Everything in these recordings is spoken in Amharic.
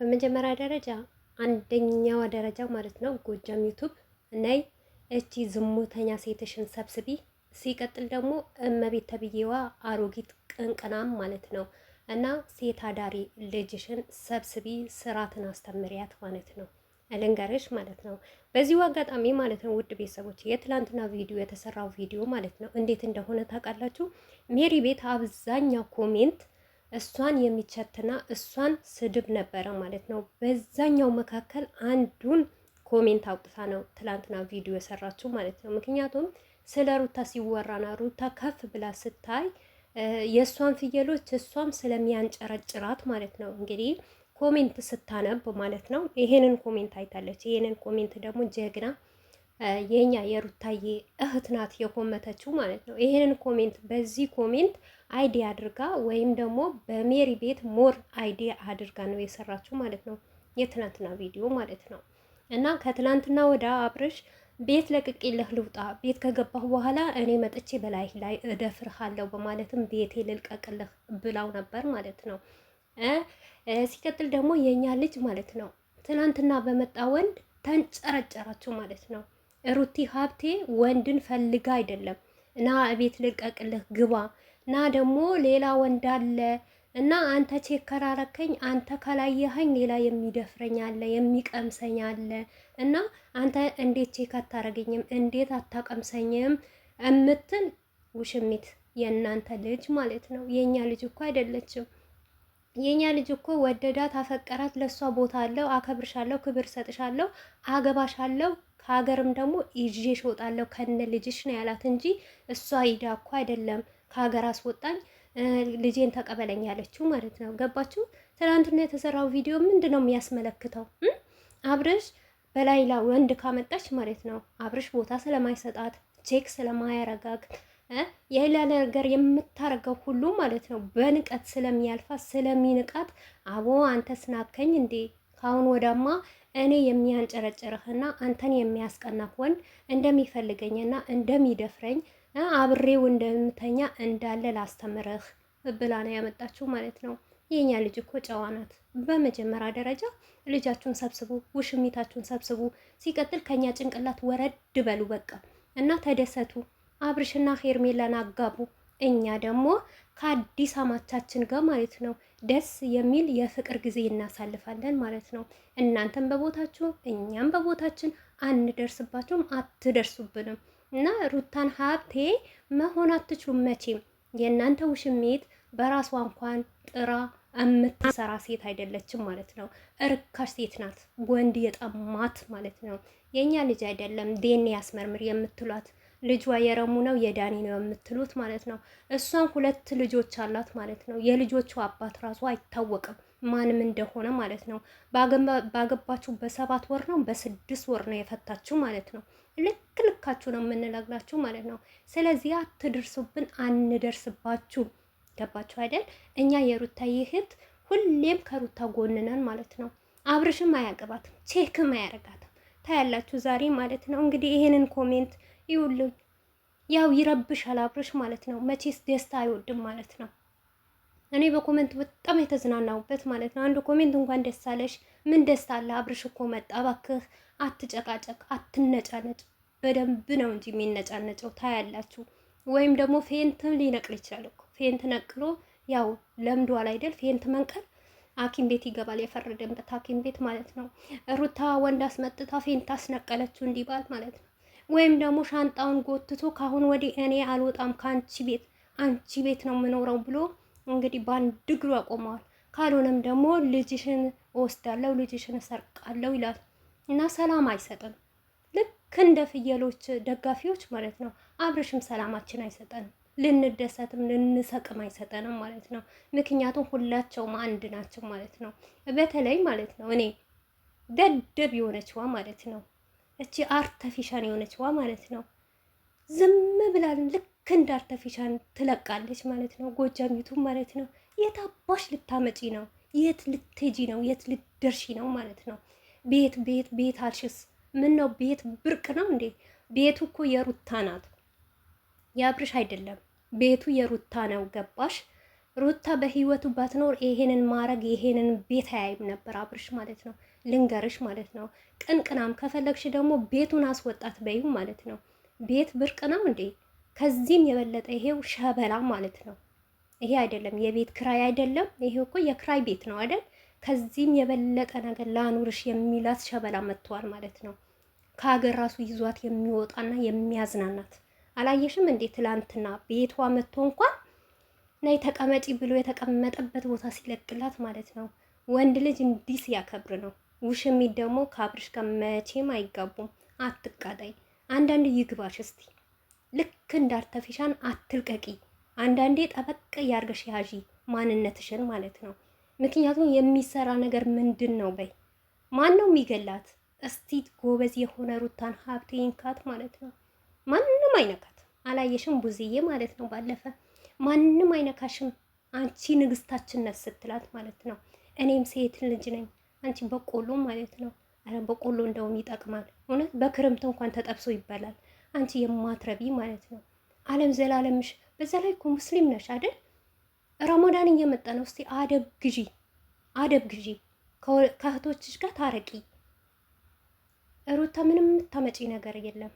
በመጀመሪያ ደረጃ አንደኛዋ ደረጃ ማለት ነው ጎጃም ዩቱብ ነይ እቺ ዝሙተኛ ሴትሽን ሰብስቢ። ሲቀጥል ደግሞ እመቤት ተብዬዋ አሮጊት ቅንቅናም ማለት ነው እና ሴት አዳሪ ልጅሽን ሰብስቢ፣ ስርዓትን አስተምሪያት ማለት ነው። ልንገርሽ ማለት ነው። በዚሁ አጋጣሚ ማለት ነው ውድ ቤተሰቦች የትላንትና ቪዲዮ የተሰራው ቪዲዮ ማለት ነው እንዴት እንደሆነ ታውቃላችሁ? ሜሪ ቤት አብዛኛው ኮሜንት እሷን የሚቸትና እሷን ስድብ ነበረ ማለት ነው። በዛኛው መካከል አንዱን ኮሜንት አውጥታ ነው ትላንትና ቪዲዮ የሰራችው ማለት ነው። ምክንያቱም ስለ ሩታ ሲወራና ሩታ ከፍ ብላ ስታይ የእሷን ፍየሎች እሷም ስለሚያንጨረጭራት ማለት ነው እንግዲህ ኮሜንት ስታነብ ማለት ነው ይሄንን ኮሜንት አይታለች። ይሄንን ኮሜንት ደግሞ ጀግና የኛ የሩታዬ እህት ናት የኮመተችው ማለት ነው። ይሄንን ኮሜንት በዚህ ኮሜንት አይዲያ አድርጋ ወይም ደግሞ በሜሪ ቤት ሞር አይዲያ አድርጋ ነው የሰራችው ማለት ነው። የትናንትና ቪዲዮ ማለት ነው። እና ከትናንትና ወደ አብርሽ ቤት ለቅቄልህ ልውጣ፣ ቤት ከገባሁ በኋላ እኔ መጥቼ በላይ ላይ እደፍርሃለሁ በማለትም ቤቴ ልልቀቅልህ ብላው ነበር ማለት ነው። ሲቀጥል ደግሞ የኛ ልጅ ማለት ነው ትናንትና በመጣ ወንድ ተንጨረጨራቸው ማለት ነው። ሩቲ ሀብቴ ወንድን ፈልጋ አይደለም እና ቤት ልልቀቅልህ ግባ እና ደግሞ ሌላ ወንድ አለ እና አንተ ቼክ ከራረከኝ አንተ ካላየኸኝ ሌላ የሚደፍረኝ አለ የሚቀምሰኝ አለ እና አንተ እንዴት ቼክ አታረገኝም እንዴት አታቀምሰኝም እምትል ውሽሚት የእናንተ ልጅ ማለት ነው። የኛ ልጅ እኮ አይደለችም። የኛ ልጅ እኮ ወደዳት አፈቀራት፣ ለሷ ቦታ አለው፣ አከብርሻለሁ፣ ክብር ሰጥሻለሁ፣ አገባሻለሁ፣ ከሀገርም ደግሞ ይዤሽ እወጣለሁ ከነ ልጅሽ ነው ያላት እንጂ እሷ ሂዳ እኮ አይደለም ከሀገር አስወጣኝ ልጄን ተቀበለኝ ያለችው ማለት ነው። ገባችሁ? ትናንትና የተሰራው ቪዲዮ ምንድን ነው የሚያስመለክተው? አብርሽ በላይላ ወንድ ካመጣች ማለት ነው አብርሽ ቦታ ስለማይሰጣት ቼክ ስለማያረጋግ የሌላ ነገር የምታረገው ሁሉ ማለት ነው በንቀት ስለሚያልፋት ስለሚንቃት፣ አቦ አንተ ስናከኝ እንዴ ካሁን ወዳማ እኔ የሚያንጨረጭርህና አንተን የሚያስቀናህ ወንድ እንደሚፈልገኝና እንደሚደፍረኝ አብሬው እንደምተኛ እንዳለ ላስተምርህ ብላ ነው ያመጣችሁ ማለት ነው። የኛ ልጅ እኮ ጨዋ ናት። በመጀመሪያ ደረጃ ልጃችሁን ሰብስቡ፣ ውሽሚታችሁን ሰብስቡ። ሲቀጥል ከኛ ጭንቅላት ወረድ በሉ በቃ እና ተደሰቱ። አብርሽና ሄርሜላን አጋቡ። እኛ ደግሞ ከአዲስ አማቻችን ጋር ማለት ነው ደስ የሚል የፍቅር ጊዜ እናሳልፋለን ማለት ነው። እናንተም በቦታችሁ እኛም በቦታችን አንደርስባችሁም፣ አትደርሱብንም። እና ሩታን ሀብቴ መሆን አትችሉም መቼም። የእናንተ ውሽሜት በራሷ እንኳን ጥራ የምትሰራ ሴት አይደለችም ማለት ነው። እርካሽ ሴት ናት፣ ወንድ የጠማት ማለት ነው። የእኛ ልጅ አይደለም ዴኔ ያስመርምር የምትሏት ልጇ የረሙ ነው የዳኒ ነው የምትሉት ማለት ነው። እሷን 2 ልጆች አላት ማለት ነው። የልጆቹ አባት ራሱ አይታወቅም ማንም እንደሆነ ማለት ነው። ባገባችሁ በ7 ወር ነው በ6 ወር ነው የፈታችሁ ማለት ነው። ልክ ልካችሁ ነው የምንነግራችሁ ማለት ነው። ስለዚህ አትድርሱብን፣ አንደርስባችሁ። ገባችሁ አይደል? እኛ የሩታ እህት ሁሌም ከሩታ ጎንነን ማለት ነው። አብርሽም አያገባትም፣ ቼክም አያረጋትም። ታያላችሁ ዛሬ ማለት ነው። እንግዲህ ይሄንን ኮሜንት ይውልኝ ያው ይረብሻል አብርሽ ማለት ነው። መቼስ ደስታ አይወድም ማለት ነው። እኔ በኮሜንት በጣም የተዝናናሁበት ማለት ነው። አንዱ ኮሜንት እንኳን ደስ አለሽ፣ ምን ደስታ አለ? አብርሽ እኮ መጣ፣ እባክህ አትጨቃጨቅ፣ አትነጫነጭ። በደንብ ነው እንጂ የሚነጫነጨው ታያላችሁ። ወይም ደግሞ ፌንትም ሊነቅል ይችላል እኮ ፌንት ነቅሎ ያው ለምዷል አይደል? ፌንት መንቀል ሐኪም ቤት ይገባል፣ የፈረደበት ሐኪም ቤት ማለት ነው። ሩታ ወንድ አስመጥታ ፌንት አስነቀለችው እንዲባል ማለት ነው። ወይም ደግሞ ሻንጣውን ጎትቶ ካሁን ወዲህ እኔ አልወጣም ከአንቺ ቤት፣ አንቺ ቤት ነው የምኖረው ብሎ እንግዲህ በአንድ እግሩ ያቆመዋል። ካልሆነም ደግሞ ልጅሽን እወስዳለሁ፣ ልጅሽን እሰርቃለሁ ይላል እና ሰላም አይሰጥም። ልክ እንደ ፍየሎች ደጋፊዎች ማለት ነው። አብርሽም ሰላማችን አይሰጠንም፣ ልንደሰትም ልንሰቅም አይሰጠንም ማለት ነው። ምክንያቱም ሁላቸውም አንድ ናቸው ማለት ነው። በተለይ ማለት ነው እኔ ደደብ የሆነችዋ ማለት ነው እቺ አርተፊሻን የሆነችዋ ማለት ነው ዝም ብላን ልክ እንደ አርተፊሻን ትለቃለች ማለት ነው። ጎጃሚቱ ማለት ነው። የት አባሽ ልታመጪ ነው? የት ልትሄጂ ነው? የት ልትደርሺ ነው ማለት ነው? ቤት ቤት ቤት አልሽስ ምን ነው? ቤት ብርቅ ነው እንዴ? ቤቱ እኮ የሩታ ናት፣ የአብርሽ አይደለም። ቤቱ የሩታ ነው። ገባሽ? ሩታ በህይወቱ ባትኖር ይሄንን ማረግ ይሄንን ቤት አያይም ነበር አብርሽ ማለት ነው። ልንገርሽ ማለት ነው። ቅንቅናም ከፈለግሽ ደግሞ ቤቱን አስወጣት በይም ማለት ነው። ቤት ብርቅ ነው እንዴ? ከዚህም የበለጠ ይሄው ሸበላ ማለት ነው። ይሄ አይደለም የቤት ክራይ አይደለም። ይሄ እኮ የክራይ ቤት ነው አይደል? ከዚህም የበለጠ ነገር ላኑርሽ የሚላት ሸበላ መጥቷል ማለት ነው። ከሀገር ራሱ ይዟት የሚወጣና የሚያዝናናት አላየሽም እንዴ? ትላንትና ቤቷ መጥቶ እንኳን ነይ ተቀመጪ ብሎ የተቀመጠበት ቦታ ሲለቅላት ማለት ነው። ወንድ ልጅ እንዲህ ሲያከብር ነው። ውሽሚት ደግሞ ከአብርሽ ጋር መቼም አይጋቡም። አትቃጣይ። አንዳንድ ይግባሽ እስቲ። ልክ እንዳርተፊሻን አትልቀቂ። አንዳንዴ ጠበቅ ያርገሽ ያዢ ማንነትሽን ማለት ነው። ምክንያቱም የሚሰራ ነገር ምንድን ነው በይ። ማን ነው የሚገላት? እስቲ ጎበዝ የሆነ ሩታን ሀብት ይንካት ማለት ነው። ማንም አይነካት። አላየሽም ቡዝዬ ማለት ነው። ባለፈ ማንም አይነካሽም አንቺ ንግስታችን ነሽ ስትላት ማለት ነው። እኔም ሴት ልጅ ነኝ አንቺ በቆሎ ማለት ነው። አረ በቆሎ እንደውም ይጠቅማል እውነት። በክረምት እንኳን ተጠብሶ ይበላል። አንቺ የማትረቢ ማለት ነው። አለም ዘላለምሽ። በዛ ላይ እኮ ሙስሊም ነሽ አይደል? ረመዳን እየመጣ ነው። እስቲ አደብ ግዢ፣ አደብ ግዢ። ከእህቶችሽ ጋር ታረቂ። ሩታ ምንም የምታመጪ ነገር የለም።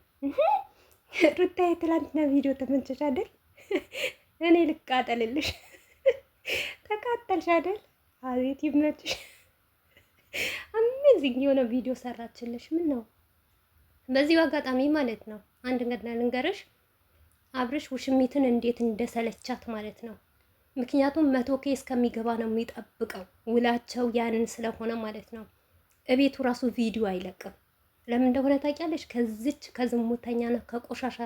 ሩታ የትላንትና ቪዲዮ ተመንቸሽ አይደል? እኔ ልቃጠልልሽ። ተቃጠልሽ አይደል? አቤት ይመችሽ። አሜዚንግ የሆነ ቪዲዮ ሰራችልሽ። ምን ነው በዚሁ አጋጣሚ ማለት ነው አንድ ነገር ልንገርሽ። አብርሽ ውሽሚትን እንዴት እንደሰለቻት ማለት ነው። ምክንያቱም 100K እስከሚገባ ነው የሚጠብቀው ውላቸው ያንን ስለሆነ ማለት ነው። እቤቱ ራሱ ቪዲዮ አይለቅም። ለምን እንደሆነ ታውቂያለሽ? ከዚች ከዝሙተኛና ከቆሻሻ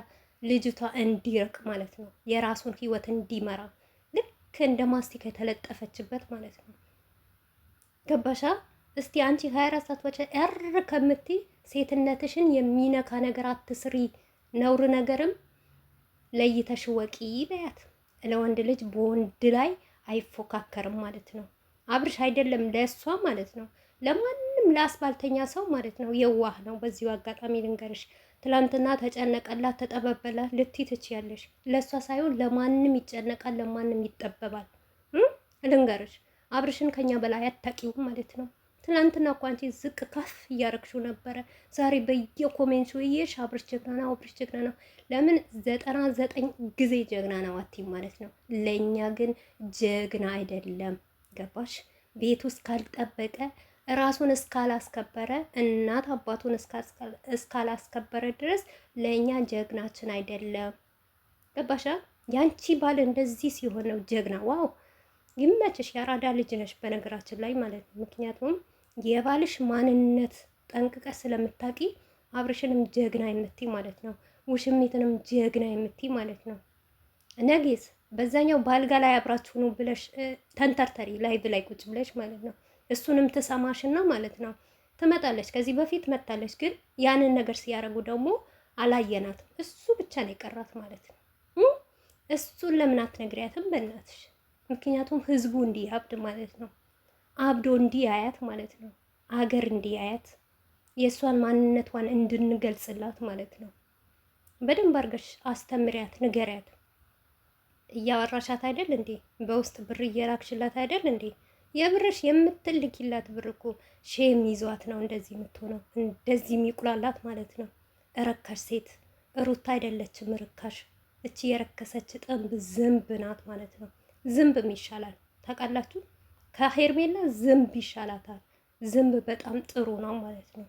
ልጅቷ እንዲርቅ ማለት ነው። የራሱን ህይወት እንዲመራ ልክ እንደ ማስቲካ የተለጠፈችበት ማለት ነው። ገባሻ? እስቲ አንቺ 24 ሰዓት ወቸ እር ከምትይ ሴትነትሽን የሚነካ ነገር አትስሪ። ነውር ነገርም ለይተሽ ወቂ በያት። ለወንድ ልጅ በወንድ ላይ አይፎካከርም ማለት ነው። አብርሽ አይደለም ለእሷ ማለት ነው፣ ለማንም ለአስባልተኛ ሰው ማለት ነው የዋህ ነው። በዚሁ አጋጣሚ ልንገርሽ፣ ትላንትና ተጨነቀላት ተጠበበላት ልትይ ትችያለሽ። ለእሷ ሳይሆን ለማንም ይጨነቃል፣ ለማንም ይጠበባል። ልንገርሽ አብርሽን ከኛ በላይ አታውቂውም ማለት ነው። ትናንትና እኮ አንቺ ዝቅ ከፍ እያረግሽው ነበረ። ዛሬ በየኮሜንቱ እየሽ አብርሽ ጀግና ነው፣ አብርሽ ጀግና ነው። ለምን 99 ጊዜ ጀግና ነው አትይም ማለት ነው። ለእኛ ግን ጀግና አይደለም። ገባሽ? ቤቱ እስካልጠበቀ ራሱን እስካላስከበረ እናት አባቱን እስካላስከበረ ድረስ ለእኛ ጀግናችን አይደለም። ገባሻ? ያንቺ ባል እንደዚህ ሲሆን ነው ጀግና። ዋው ይመችሽ። የአራዳ ልጅ ነሽ በነገራችን ላይ ማለት ነው። ምክንያቱም የባልሽ ማንነት ጠንቅቀሽ ስለምታውቂ አብርሽንም ጀግና የምትይ ማለት ነው። ውሽሚትንም ጀግና የምትይ ማለት ነው። ነጌስ በዛኛው ባልጋ ላይ አብራችሁ ነው ብለሽ ተንተርተሪ ላይቭ ላይ ቁጭ ብለሽ ማለት ነው። እሱንም ትሰማሽና ማለት ነው ትመጣለች። ከዚህ በፊት መጣለች፣ ግን ያንን ነገር ሲያደርጉ ደግሞ አላየናትም። እሱ ብቻ ነው የቀራት ማለት ነው። እሱን ለምን አትነግሪያትም በእናትሽ? ምክንያቱም ህዝቡ እንዲያብድ ማለት ነው። አብዶ እንዲያያት ማለት ነው። አገር እንዲያያት የእሷን ማንነቷን እንድንገልጽላት ማለት ነው። በደንብ አድርገሽ አስተምሪያት፣ ንገሪያት። እያወራሻት አይደል እንዴ? በውስጥ ብር እየላክሽላት አይደል እንዴ? የብርሽ የምትልኪላት ብር እኮ ሼም ይዟት ነው እንደዚህ የምትሆነው፣ እንደዚህ የሚቁላላት ማለት ነው። እረካሽ ሴት ሩታ አይደለችም ርካሽ። እቺ የረከሰች ጥንብ ዝንብ ናት ማለት ነው። ዝንብም ይሻላል ታውቃላችሁ። ከሄርሜላ ዝንብ ይሻላታል። ዝንብ በጣም ጥሩ ነው ማለት ነው።